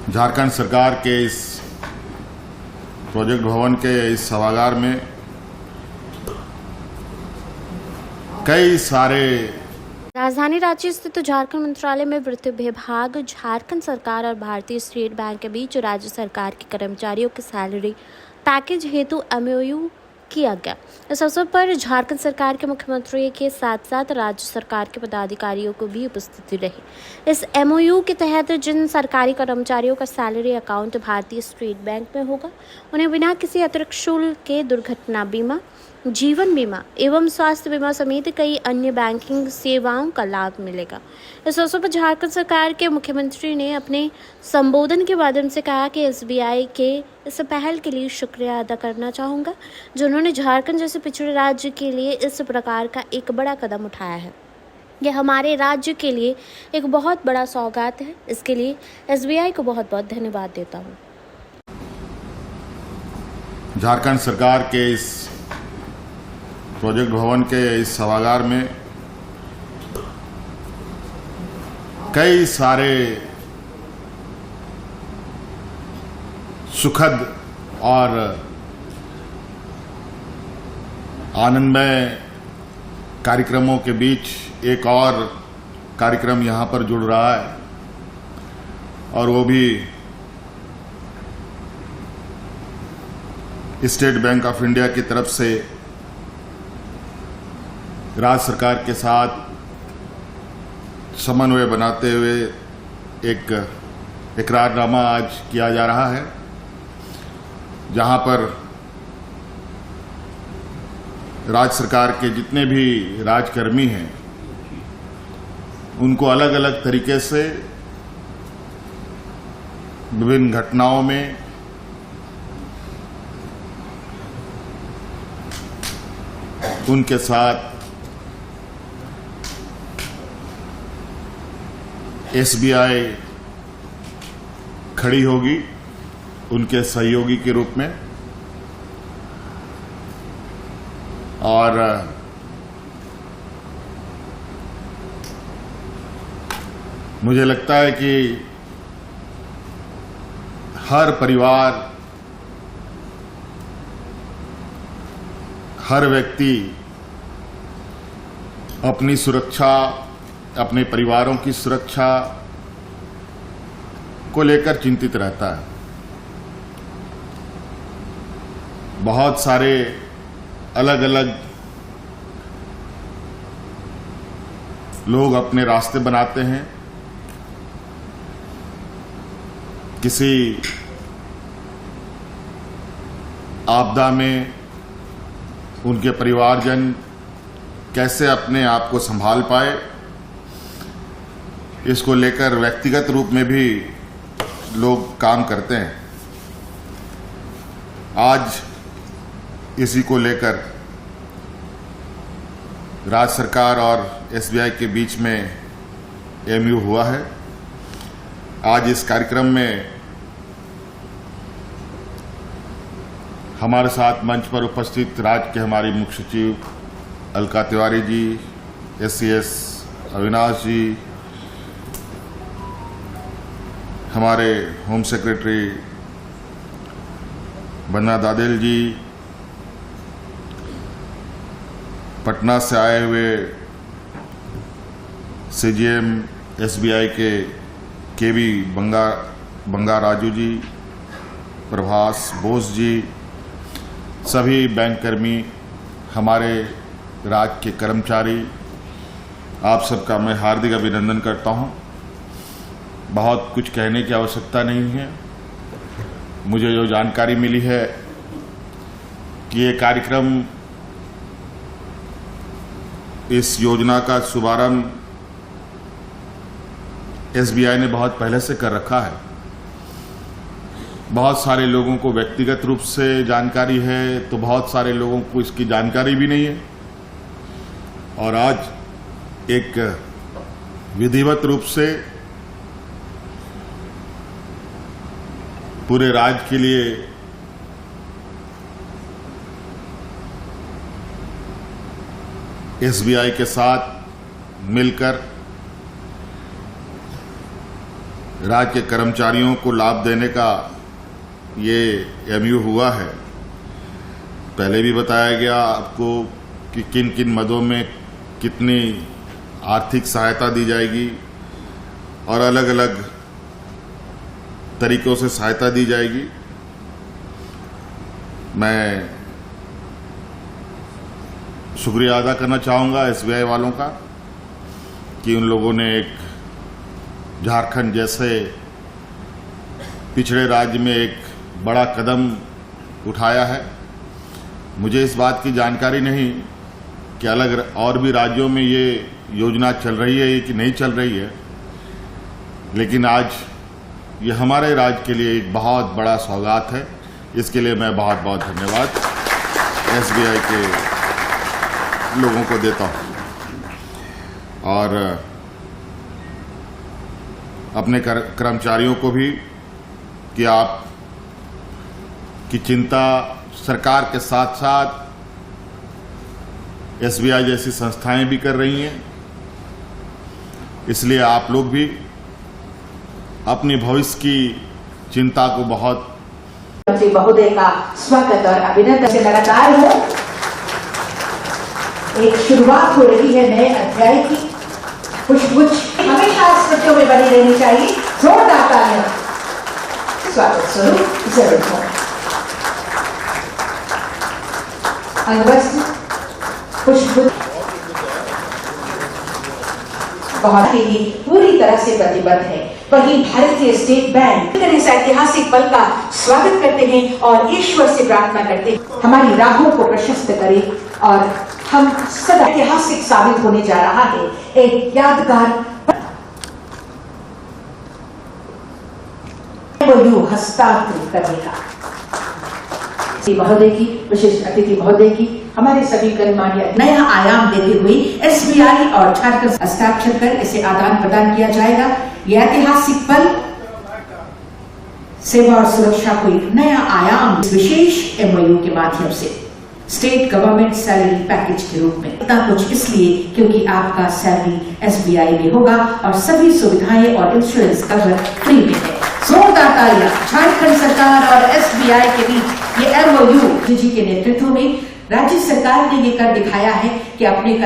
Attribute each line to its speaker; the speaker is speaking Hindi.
Speaker 1: झारखंड सरकार के इस प्रोजेक्ट भवन के इस सभागार में कई सारे
Speaker 2: राजधानी रांची स्थित झारखंड मंत्रालय में वित्त विभाग, झारखंड सरकार और भारतीय स्टेट बैंक के बीच राज्य सरकार के कर्मचारियों के सैलरी पैकेज हेतु एमओयू किया गया। इस अवसर पर झारखंड सरकार के मुख्यमंत्री के साथ साथ राज्य सरकार के पदाधिकारियों को भी उपस्थिति रही। इस एमओयू के तहत जिन सरकारी कर्मचारियों का सैलरी अकाउंट भारतीय स्टेट बैंक में होगा, उन्हें बिना किसी अतिरिक्त शुल्क के दुर्घटना बीमा, जीवन बीमा एवं स्वास्थ्य बीमा समेत कई अन्य बैंकिंग सेवाओं का लाभ मिलेगा। इस अवसर पर झारखंड सरकार के मुख्यमंत्री ने अपने संबोधन के माध्यम से कहा कि एसबीआई के इस पहल के लिए शुक्रिया अदा करना चाहूँगा, जिन्होंने झारखंड जैसे पिछड़े राज्य के लिए इस प्रकार का एक बड़ा कदम उठाया है। यह हमारे राज्य के लिए एक बहुत बड़ा सौगात है। इसके लिए एसबीआई को बहुत बहुत धन्यवाद देता हूँ।
Speaker 1: झारखंड सरकार के इस प्रोजेक्ट भवन के इस सभागार में कई सारे सुखद और आनंदमय कार्यक्रमों के बीच एक और कार्यक्रम यहां पर जुड़ रहा है, और वो भी स्टेट बैंक ऑफ इंडिया की तरफ से राज्य सरकार के साथ समन्वय बनाते हुए एक इकरारनामा आज किया जा रहा है, जहां पर राज्य सरकार के जितने भी राजकर्मी हैं उनको अलग अलग तरीके से विभिन्न घटनाओं में उनके साथ एसबीआई खड़ी होगी उनके सहयोगी के रूप में। और मुझे लगता है कि हर परिवार, हर व्यक्ति अपनी सुरक्षा, अपने परिवारों की सुरक्षा को लेकर चिंतित रहता है। बहुत सारे अलग अलग लोग अपने रास्ते बनाते हैं। किसी आपदा में उनके परिवारजन कैसे अपने आप को संभाल पाए, इसको लेकर व्यक्तिगत रूप में भी लोग काम करते हैं। आज इसी को लेकर राज्य सरकार और एसबीआई के बीच में एमओयू हुआ है। आज इस कार्यक्रम में हमारे साथ मंच पर उपस्थित राज्य के हमारी मुख्य सचिव अलका तिवारी जी, एससीएस अविनाश जी, हमारे होम सेक्रेटरी बन्ना दादेल जी, पटना से आए हुए सीजीएम एसबीआई के वी बंगा राजू जी, प्रभास बोस जी, सभी बैंक कर्मी, हमारे राज्य के कर्मचारी, आप सबका मैं हार्दिक अभिनंदन करता हूं। बहुत कुछ कहने की आवश्यकता नहीं है। मुझे जो जानकारी मिली है कि ये कार्यक्रम, इस योजना का शुभारंभ एसबीआई ने बहुत पहले से कर रखा है। बहुत सारे लोगों को व्यक्तिगत रूप से जानकारी है, तो बहुत सारे लोगों को इसकी जानकारी भी नहीं है। और आज एक विधिवत रूप से पूरे राज्य के लिए एसबीआई के साथ मिलकर राज्य के कर्मचारियों को लाभ देने का ये एमयू हुआ है। पहले भी बताया गया आपको कि किन किन मदों में कितनी आर्थिक सहायता दी जाएगी और अलग अलग तरीकों से सहायता दी जाएगी। मैं शुक्रिया अदा करना चाहूँगा एसबीआई वालों का कि उन लोगों ने एक झारखंड जैसे पिछड़े राज्य में एक बड़ा कदम उठाया है। मुझे इस बात की जानकारी नहीं कि अलग और भी राज्यों में ये योजना चल रही है कि नहीं चल रही है, लेकिन आज ये हमारे राज्य के लिए एक बहुत बड़ा सौगात है। इसके लिए मैं बहुत बहुत धन्यवाद एसबीआई के लोगों को देता हूँ और अपने कर्मचारियों को भी कि आप की चिंता सरकार के साथ साथ एसबीआई जैसी संस्थाएं भी कर रही हैं, इसलिए आप लोग भी अपनी भविष्य की चिंता को बहुत
Speaker 3: मंत्री महोदय का स्वागत और अभिनंदन से लगातार हो। एक शुरुआत हो रही है नए अध्याय की। खुशबू हमेशा स्मृतियों में बनी रहनी चाहिए। जोरदार तालियां स्वागत स्वरूप जरूर हो। खुशबू बहुत ही पूरी तरह से प्रतिबद्ध है। वहीं भारतीय स्टेट बैंक इस ऐतिहासिक पल का स्वागत करते हैं और ईश्वर से प्रार्थना करते हैं हमारी राहों को प्रशस्त करे और हम सदा ऐतिहासिक साबित होने जा रहा है। एक यादगार हस्तांतरित करने का महोदय की विशिष्ट अतिथि महोदय की हमारे सभी गणमान्य नया आयाम देते हुए एसबीआई और झारखंड हस्ताक्षर कर इसे आदान प्रदान किया जाएगा। यह ऐतिहासिक पल सेवा और सुरक्षा को एक नया आयाम विशेष एमओयू के माध्यम से स्टेट गवर्नमेंट सैलरी पैकेज के रूप में। इतना कुछ इसलिए क्योंकि आपका सैलरी एसबीआई में होगा और सभी सुविधाएं और इंश्योरेंस कवर फ्री में है। जोरदार तालियां झारखंड सरकार और एसबीआई के बीच ये एमओयू जी के नेतृत्व में राज्य सरकार ने ये कर दिखाया है कि अपने